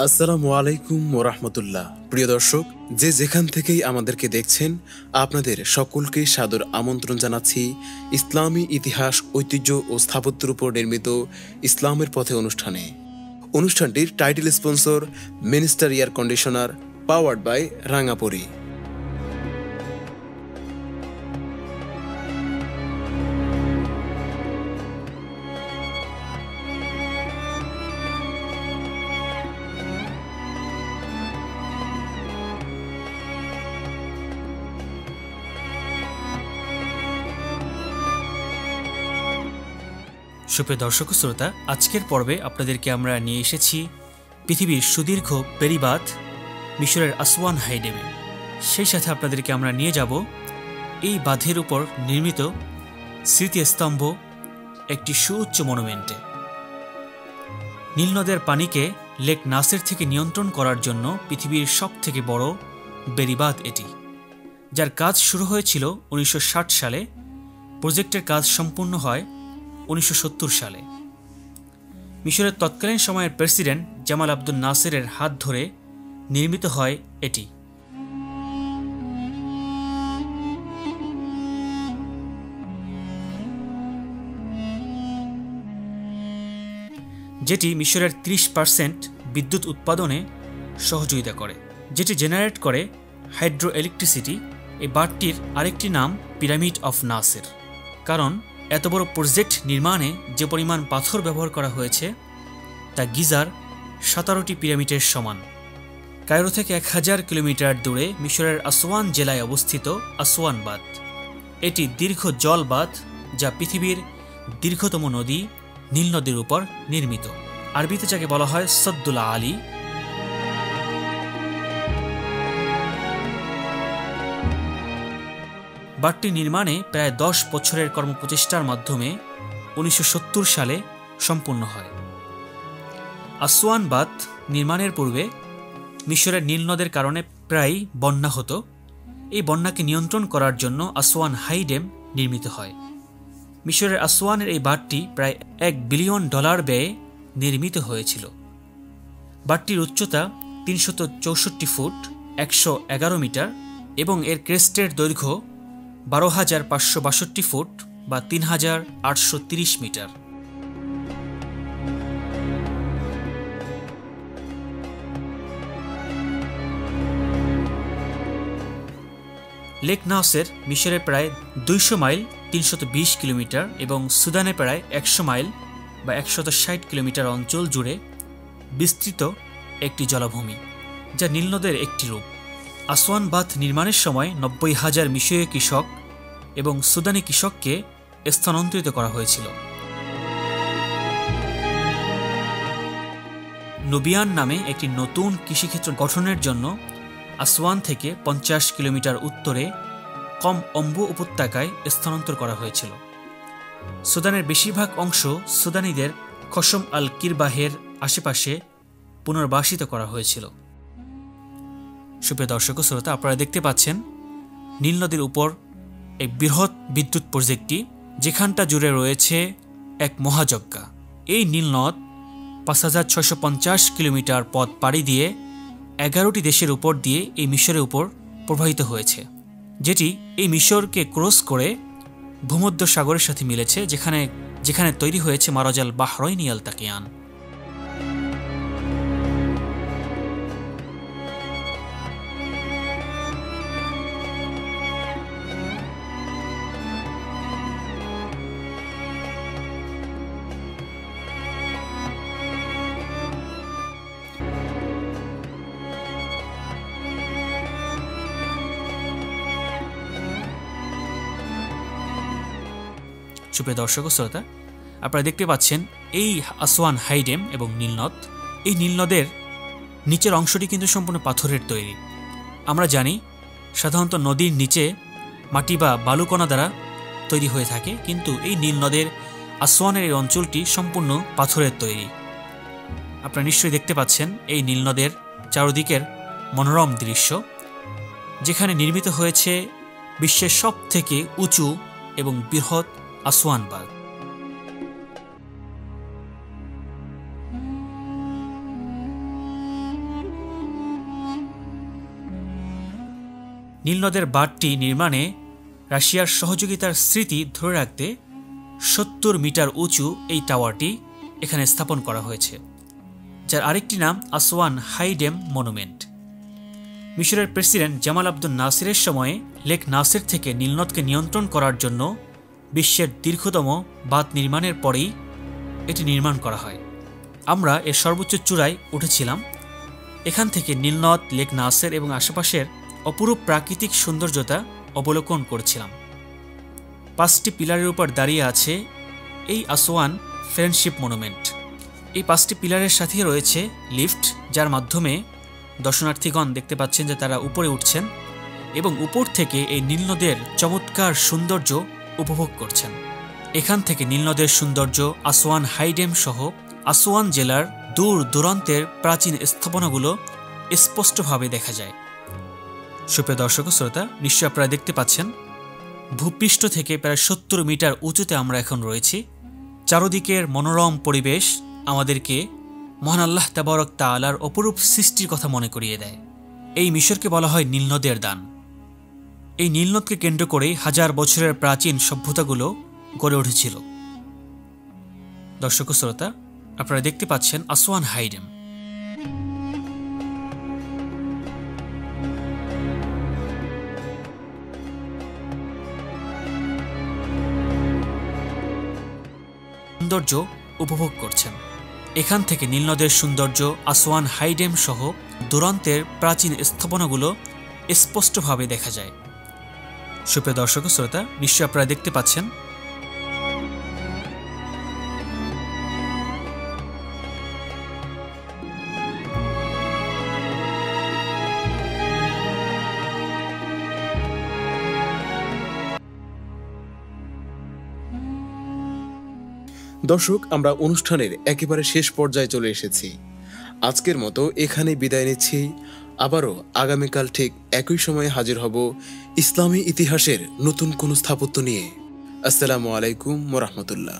আসসালামু আলাইকুম ওরহমতুল্লাহ। প্রিয় দর্শক, যে যেখান থেকেই আমাদেরকে দেখছেন, আপনাদের সকলকে সাদর আমন্ত্রণ জানাচ্ছি ইসলামী ইতিহাস, ঐতিহ্য ও স্থাপত্যের উপর নির্মিত ইসলামের পথে অনুষ্ঠানে। অনুষ্ঠানটির title sponsor minister air conditioner, powered by Rangapari. সুপ্রিয় দর্শক শ্রোতা, আজকের পর্বে আপনাদেরকে আমরা নিয়ে এসেছি পৃথিবীর সুদীর্ঘ বেড়িবাঁধ মিশরের আসওয়ান হাইডেমে। সেই সাথে আপনাদেরকে আমরা নিয়ে যাব এই বাঁধের উপর নির্মিত স্মৃতিস্তম্ভ একটি সুউচ্চ মনুমেন্টে। নীল নদের পানিকে লেক নাসের থেকে নিয়ন্ত্রণ করার জন্য পৃথিবীর সবথেকে বড় বেড়িবাঁধ এটি, যার কাজ শুরু হয়েছিল 1960 সালে। প্রজেক্টের কাজ সম্পূর্ণ হয় 1970 সালে। মিশরের তৎকালীন সময়ের প্রেসিডেন্ট জামাল আব্দুল নাসেরের হাত ধরে নির্মিত হয় এটি। যেটি মিশরের 30% বিদ্যুৎ উৎপাদনে সহযোগিতা করে, যেটি জেনারেট করে হাইড্রো ইলেকট্রিসিটি। এই বাঁধটির আরেকটি নাম পিরামিড অফ নাসের, কারণ এত বড় প্রজেক্ট নির্মাণে যে পরিমাণ পাথর ব্যবহার করা হয়েছে তা গিজার 17টি পিরামিডের সমান। কায়রো থেকে 1000 কিলোমিটার দূরে মিশরের আসওয়ান জেলায় অবস্থিত আসওয়ান বাঁধ। এটি দীর্ঘ জল বাঁধ, যা পৃথিবীর দীর্ঘতম নদী নীল নদীর উপর নির্মিত। আরবিতে যাকে বলা হয় সদ্দুল আলী। বাঁধটি নির্মাণে প্রায় 10 বছরের কর্মপ্রচেষ্টার মাধ্যমে 1970 সালে সম্পূর্ণ হয়। আসওয়ান বাঁধ নির্মাণের পূর্বে মিশরের নীল নদের কারণে প্রায় বন্যা হতো। এই বন্যাকে নিয়ন্ত্রণ করার জন্য আসওয়ান হাই ড্যাম নির্মিত হয়। মিশরের আসওয়ানের এই বাঁধটি প্রায় $1 বিলিয়ন ব্যয়ে নির্মিত হয়েছিল। বাঁধটির উচ্চতা 364 ফুট 111 মিটার এবং এর ক্রেস্টের দৈর্ঘ্য 12,562 ফুট বা 3,830 মিটার। লেক নাসের মিশরের প্রায় 200 মাইল 320 কিলোমিটার এবং সুদানে প্রায় 100 মাইল বা 160 কিলোমিটার অঞ্চল জুড়ে বিস্তৃত একটি জলাভূমি, যা নীল নদের একটি রূপ। আসওয়ান বাঁধ নির্মাণের সময় 90,000 মিশরীয় কৃষক এবং সুদানি কৃষককে স্থানান্তরিত করা হয়েছিল। নুবিয়ান নামে একটি নতুন কৃষিক্ষেত্র গঠনের জন্য আসওয়ান থেকে 50 কিলোমিটার উত্তরে কম অম্বু উপত্যকায় স্থানান্তর করা হয়েছিল। সুদানের বেশিরভাগ অংশ সুদানিদের খসম আল কিরবাহের আশেপাশে পুনর্বাসিত করা হয়েছিল। সুপ্রিয় দর্শক শ্রোতা, আপনারা দেখতে পাচ্ছেন নীল নদীর উপর এক বৃহৎ বিদ্যুৎ প্রজেক্টটি, যেখানটা জুড়ে রয়েছে এক মহাযজ্ঞা। এই নীল নদ 5,650 কিলোমিটার পথ পাড়ি দিয়ে 11টি দেশের উপর দিয়ে এই মিশরের উপর প্রবাহিত হয়েছে, যেটি এই মিশরকে ক্রস করে ভূমধ্য সাগরের সাথে মিলেছে, যেখানে তৈরি হয়েছে মারাজাল বাহরাইন ইয়ালতাকিয়ান। সুপ্রিয় দর্শক শ্রোতা, আপনারা দেখতে পাচ্ছেন এই আসওয়ান হাই ড্যাম এবং নীলনদ। এই নীলনদের নিচের অংশটি কিন্তু সম্পূর্ণ পাথরের তৈরি। আমরা জানি সাধারণত নদীর নিচে মাটি বা বালুকণা দ্বারা তৈরি হয়ে থাকে, কিন্তু এই নীলনদের আসওয়ানের এই অঞ্চলটি সম্পূর্ণ পাথরের তৈরি। আপনারা নিশ্চয়ই দেখতে পাচ্ছেন এই নীলনদের চারদিকের মনোরম দৃশ্য, যেখানে নির্মিত হয়েছে বিশ্বের সবথেকে উঁচু এবং বৃহৎ আসওয়ান বাঁধ। নীলনদের বাঁধটি নির্মাণে রাশিয়ার সহযোগিতার স্মৃতি ধরে রাখতে ৭০ মিটার উঁচু এই টাওয়ারটি এখানে স্থাপন করা হয়েছে, যার আরেকটি নাম আসওয়ান হাই ড্যাম মনুমেন্ট। মিশরের প্রেসিডেন্ট জামাল আব্দুল নাসিরের সময়ে লেক নাসির থেকে নীলনদকে নিয়ন্ত্রণ করার জন্য বিশ্বের দীর্ঘতম বাঁধ নির্মাণের পরেই এটি নির্মাণ করা হয়। আমরা এর সর্বোচ্চ চূড়ায় উঠেছিলাম। এখান থেকে নীলনদ, লেক নাসির এবং আশেপাশের অপরূপ প্রাকৃতিক সৌন্দর্যতা অবলোকন করেছিলাম। 5টি পিলারের উপর দাঁড়িয়ে আছে এই আসওয়ান ফ্রেন্ডশিপ মনুমেন্ট। এই 5টি পিলারের সাথে রয়েছে লিফট, যার মাধ্যমে দর্শনার্থীগণ দেখতে পাচ্ছেন যে তারা উপরে উঠছেন এবং উপর থেকে এই নীলনদের চমৎকার সৌন্দর্য উপভোগ করছেন। এখান থেকে নীলনদের সৌন্দর্য, আসওয়ান হাই ড্যাম সহ আসওয়ান জেলার দূর দূরান্তের প্রাচীন স্থাপনাগুলো স্পষ্টভাবে দেখা যায়। সুপ্রিয় দর্শক শ্রোতা, নিশ্চয়ই আপনারা দেখতে পাচ্ছেন ভূপৃষ্ঠ থেকে প্রায় ৭০ মিটার উঁচুতে আমরা এখন রয়েছি। চারদিকের মনোরম পরিবেশ আমাদেরকে মহান আল্লাহ তাবারক তাআলার অপরূপ সৃষ্টির কথা মনে করিয়ে দেয়। এই মিশরকে বলা হয় নীলনদের দান। এই নীলনদকে কেন্দ্র করেই হাজার বছরের প্রাচীন সভ্যতাগুলো গড়ে উঠেছিল। দর্শক শ্রোতা, আপনারা দেখতে পাচ্ছেন আসওয়ান হাই ড্যাম। সৌন্দর্য উপভোগ করছেন। এখান থেকে নীলনদের সৌন্দর্য, আসওয়ান হাই ড্যাম সহ দূরান্তের প্রাচীন স্থাপনাগুলো স্পষ্টভাবে দেখা যায়। সুপ্রিয় দর্শক শ্রোতা, নিশ্চয়ই আপনারা দেখতে পাচ্ছেন দর্শক, আমরা অনুষ্ঠানের একেবারে শেষ পর্যায়ে চলে এসেছি। আজকের মতো এখানে বিদায় নিচ্ছি। আবারও আগামীকাল ঠিক একই সময়ে হাজির হব ইসলামী ইতিহাসের নতুন কোনো স্থাপত্য নিয়ে। আসসালামু আলাইকুম ওয়া রাহমাতুল্লাহ।